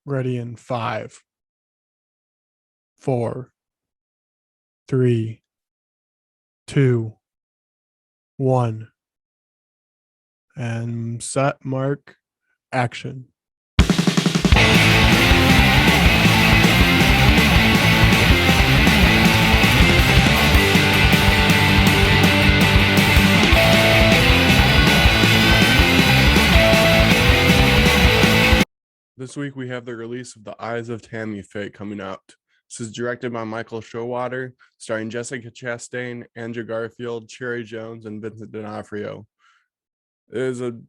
Ready in five, four, three, two, one, and set, mark, action. This week we have the release of The Eyes of Tammy Faye coming out. This is directed by Michael Showalter, starring Jessica Chastain, Andrew Garfield, Cherry Jones, and Vincent D'Onofrio. It is a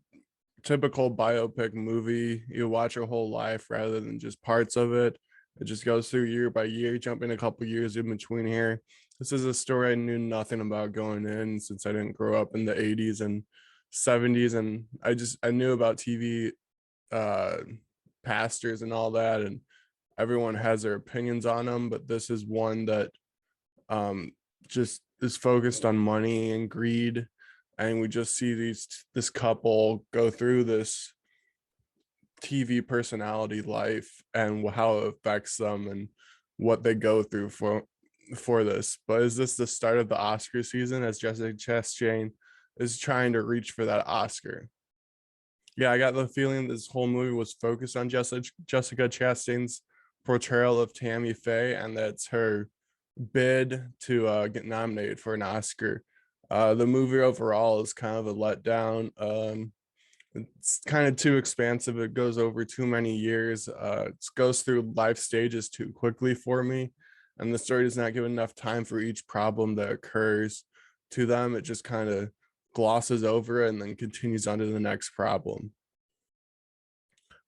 typical biopic movie. You watch your whole life rather than just parts of it. It just goes through year by year, jumping a couple years in between here. This is a story I knew nothing about going in since I didn't grow up in the 80s and 70s, and I knew about TV pastors and all that, and everyone has their opinions on them, but this is one that just is focused on money and greed, and we just see this couple go through this TV personality life and how it affects them and what they go through for this. But is this the start of the Oscar season as Jessica Chastain is trying to reach for that Oscar? Yeah, I got the feeling this whole movie was focused on Jessica Chastain's portrayal of Tammy Faye, and that's her bid to get nominated for an Oscar. The movie overall is kind of a letdown. It's kind of too expansive. It goes over too many years. It goes through life stages too quickly for me, and the story does not give enough time for each problem that occurs to them. It just kind of glosses over it and then continues on to the next problem.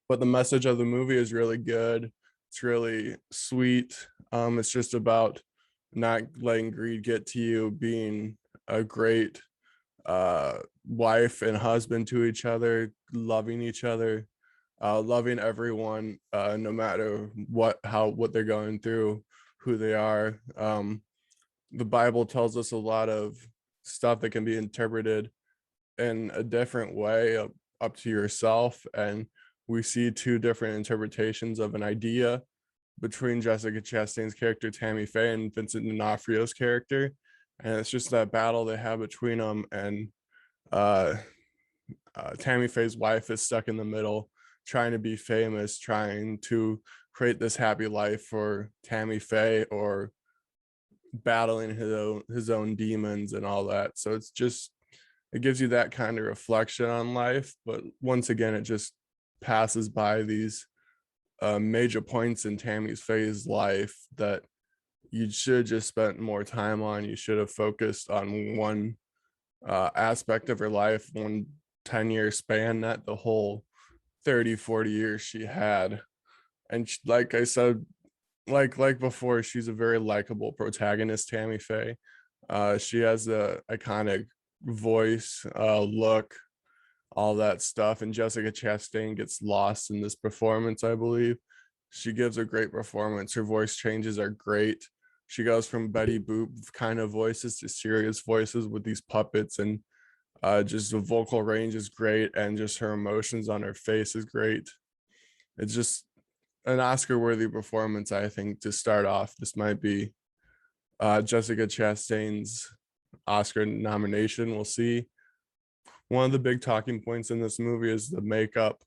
But the message of the movie is really good. It's really sweet. It's just about not letting greed get to you, being a great wife and husband to each other, loving each other, loving everyone, no matter what they're going through, who they are. The Bible tells us a lot of stuff that can be interpreted in a different way, up to yourself, and we see two different interpretations of an idea between Jessica Chastain's character Tammy Faye and Vincent D'Onofrio's character, and it's just that battle they have between them. And uh, Tammy Faye's wife is stuck in the middle, trying to be famous, trying to create this happy life for Tammy Faye, or battling his own demons and all that. So it gives you that kind of reflection on life, but once again, it just passes by these major points in Tammy Faye's life that you should just spent more time on. You should have focused on one aspect of her life, one 10-year span, not the whole 30-40 years she had. And like I said, like before, she's a very likable protagonist, Tammy Faye. She has a iconic voice, look, all that stuff, and Jessica Chastain gets lost in this performance. I believe she gives a great performance. Her voice changes are great. She goes from Betty Boop kind of voices to serious voices with these puppets, and just the vocal range is great, and just her emotions on her face is great. It's just an Oscar worthy performance, I think, to start off. This might be Jessica Chastain's Oscar nomination. We'll see. One of the big talking points in this movie is the makeup.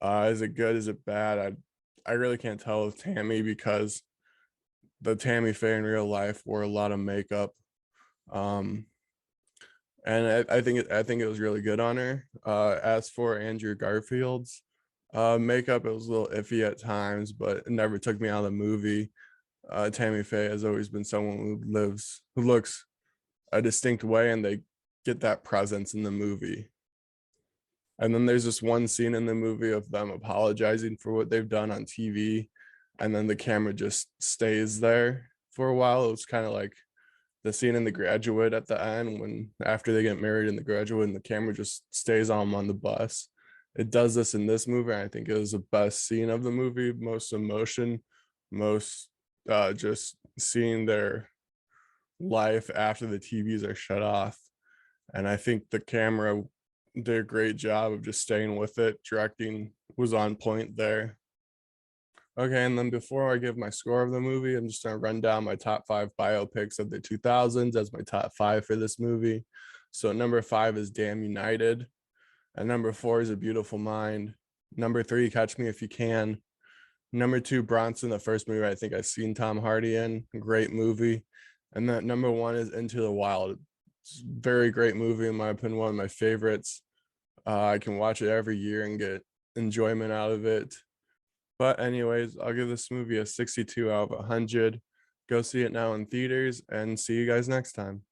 Is it good? Is it bad? I really can't tell with Tammy, because the Tammy Faye in real life wore a lot of makeup. And I think it was really good on her. As for Andrew Garfield's makeup, it was a little iffy at times, but it never took me out of the movie. Tammy Faye has always been someone who looks a distinct way, and they get that presence in the movie. And then there's this one scene in the movie of them apologizing for what they've done on TV, and then the camera just stays there for a while. It was kind of like the scene in The Graduate at the end, when after they get married in The Graduate and the camera just stays on them on the bus. It does this in this movie. I think it was the best scene of the movie, most emotion, most just seeing their life after the TVs are shut off. And I think the camera did a great job of just staying with it. Directing was on point there. Okay, and then before I give my score of the movie, I'm just gonna run down my top 5 biopics of the 2000s as my top 5 for this movie. So number 5 is Damn United. At number 4 is A Beautiful Mind. Number 3, Catch Me If You Can. Number 2, Bronson, the first movie I think I've seen Tom Hardy in. Great movie. And then number 1 is Into the Wild. It's a very great movie, in my opinion, one of my favorites. I can watch it every year and get enjoyment out of it. But anyways, I'll give this movie a 62 out of 100. Go see it now in theaters and see you guys next time.